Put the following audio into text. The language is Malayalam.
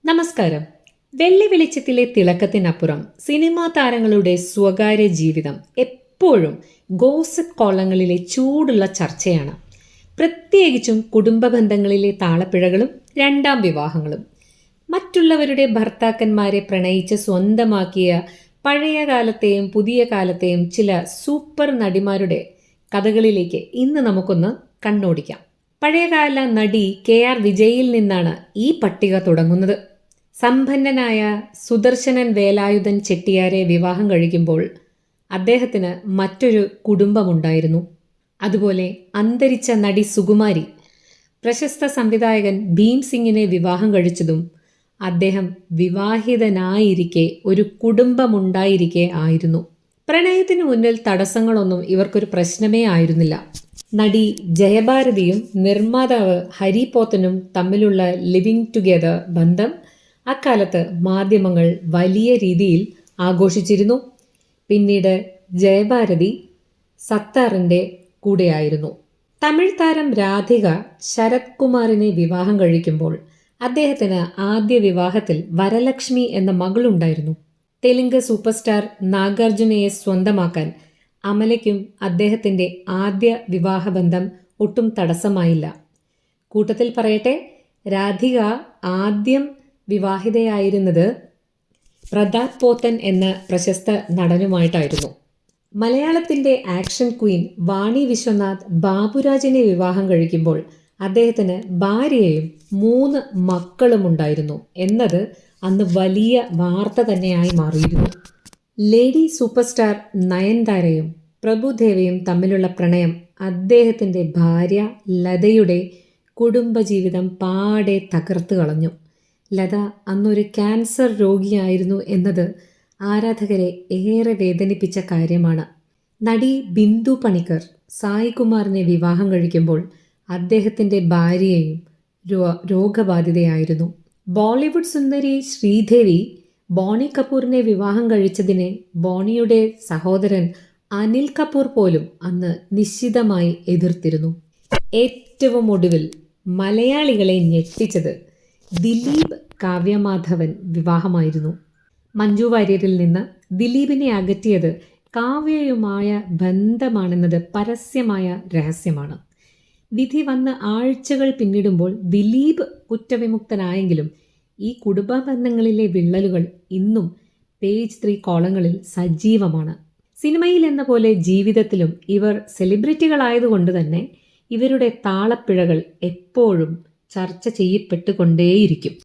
നമസ്കാരം. വെള്ളി വെളിച്ചത്തിലെ തിളക്കത്തിനപ്പുറം സിനിമാ താരങ്ങളുടെ സ്വകാര്യ ജീവിതം എപ്പോഴും ഗോസിപ്പ് കോളങ്ങളിലെ ചൂടുള്ള ചർച്ചയാണ്. പ്രത്യേകിച്ചും കുടുംബ ബന്ധങ്ങളിലെ താളപ്പിഴകളും രണ്ടാം വിവാഹങ്ങളും. മറ്റുള്ളവരുടെ ഭർത്താക്കന്മാരെ പ്രണയിച്ച് സ്വന്തമാക്കിയ പഴയ കാലത്തെയും പുതിയ കാലത്തെയും ചില സൂപ്പർ നടിമാരുടെ കഥകളിലേക്ക് ഇന്ന് നമുക്കൊന്ന് കണ്ണോടിക്കാം. പഴയകാല നടി KR വിജയിൽ നിന്നാണ് ഈ പട്ടിക തുടങ്ങുന്നത്. സമ്പന്നനായ സുദർശനൻ വേലായുധൻ ചെട്ടിയാരെ വിവാഹം കഴിക്കുമ്പോൾ അദ്ദേഹത്തിന് മറ്റൊരു കുടുംബമുണ്ടായിരുന്നു. അതുപോലെ അന്തരിച്ച നടി സുകുമാരി പ്രശസ്ത സംവിധായകൻ ഭീം സിംഗിനെ വിവാഹം കഴിച്ചതും അദ്ദേഹം വിവാഹിതനായിരിക്കെ ഒരു കുടുംബമുണ്ടായിരിക്കെ ആയിരുന്നു. പ്രണയത്തിനു മുന്നിൽ തടസ്സങ്ങളൊന്നും ഇവർക്കൊരു പ്രശ്നമേ ആയിരുന്നില്ല. നടി ജയഭാരതിയും നിർമ്മാതാവ് ഹരി പോത്തനും തമ്മിലുള്ള ലിവിങ് ടുഗെദർ ബന്ധം അക്കാലത്ത് മാധ്യമങ്ങൾ വലിയ രീതിയിൽ ആഘോഷിച്ചിരുന്നു. പിന്നീട് ജയഭാരതി സത്താറിൻ്റെ കൂടെയായിരുന്നു. തമിഴ് താരം രാധിക ശരത് കുമാറിനെ വിവാഹം കഴിക്കുമ്പോൾ അദ്ദേഹത്തിന് ആദ്യ വിവാഹത്തിൽ വരലക്ഷ്മി എന്ന മകളുണ്ടായിരുന്നു. തെലുങ്ക് സൂപ്പർ സ്റ്റാർ നാഗാർജുനയെ സ്വന്തമാക്കാൻ അമലയ്ക്കും അദ്ദേഹത്തിൻ്റെ ആദ്യ വിവാഹബന്ധം ഒട്ടും തടസ്സമായില്ല. കൂട്ടത്തിൽ പറയട്ടെ, രാധിക ആദ്യം വിവാഹിതയായിരുന്നത് പ്രതാപ് പോത്തൻ എന്ന പ്രശസ്ത നടനുമായിട്ടായിരുന്നു. മലയാളത്തിൻ്റെ ആക്ഷൻ ക്വീൻ വാണി വിശ്വനാഥ് ബാബുരാജിനെ വിവാഹം കഴിക്കുമ്പോൾ അദ്ദേഹത്തിന് ഭാര്യയും 3 മക്കളും ഉണ്ടായിരുന്നു എന്നത് അന്ന് വലിയ വാർത്ത തന്നെയായി മാറിയിരുന്നു. ലേഡി സൂപ്പർ സ്റ്റാർ നയൻതാരയും പ്രഭുദേവയും തമ്മിലുള്ള പ്രണയം അദ്ദേഹത്തിൻ്റെ ഭാര്യ ലതയുടെ കുടുംബജീവിതം പാടെ തകർത്ത് കളഞ്ഞു. ലത അന്നൊരു ക്യാൻസർ രോഗിയായിരുന്നു എന്നത് ആരാധകരെ ഏറെ വേദനിപ്പിച്ച കാര്യമാണ്. നടി ബിന്ദു പണിക്കർ സായികുമാറിനെ വിവാഹം കഴിക്കുമ്പോൾ അദ്ദേഹത്തിൻ്റെ ഭാര്യയും രോഗബാധിതയായിരുന്നു. ബോളിവുഡ് സുന്ദരി ശ്രീദേവി ബോണി കപൂറിനെ വിവാഹം കഴിച്ചതിനെ ബോണിയുടെ സഹോദരൻ അനിൽ കപൂർ പോലും അന്ന് നിശ്ചിതമായി എതിർത്തിരുന്നു. ഏറ്റവും ഒടുവിൽ മലയാളികളെ ഞെട്ടിച്ചത് ദിലീപ് കാവ്യമാധവൻ വിവാഹമായിരുന്നു. മഞ്ജു വാര്യരിൽ നിന്ന് ദിലീപിനെ അകറ്റിയത് കാവ്യയുമായ ബന്ധമാണെന്നത് പരസ്യമായ രഹസ്യമാണ്. വിധി വന്ന് ആഴ്ചകൾ പിന്നിടുമ്പോൾ ദിലീപ് കുറ്റവിമുക്തനായെങ്കിലും ഈ കുടുംബ ബന്ധങ്ങളിലെ വിള്ളലുകൾ ഇന്നും പേജ് 3 കോളങ്ങളിൽ സജീവമാണ്. സിനിമയിൽ എന്ന പോലെ ജീവിതത്തിലും ഇവർ സെലിബ്രിറ്റികളായതുകൊണ്ട് തന്നെ ഇവരുടെ താളപ്പിഴകൾ എപ്പോഴും ചർച്ച ചെയ്യപ്പെട്ടുകൊണ്ടേയിരിക്കും.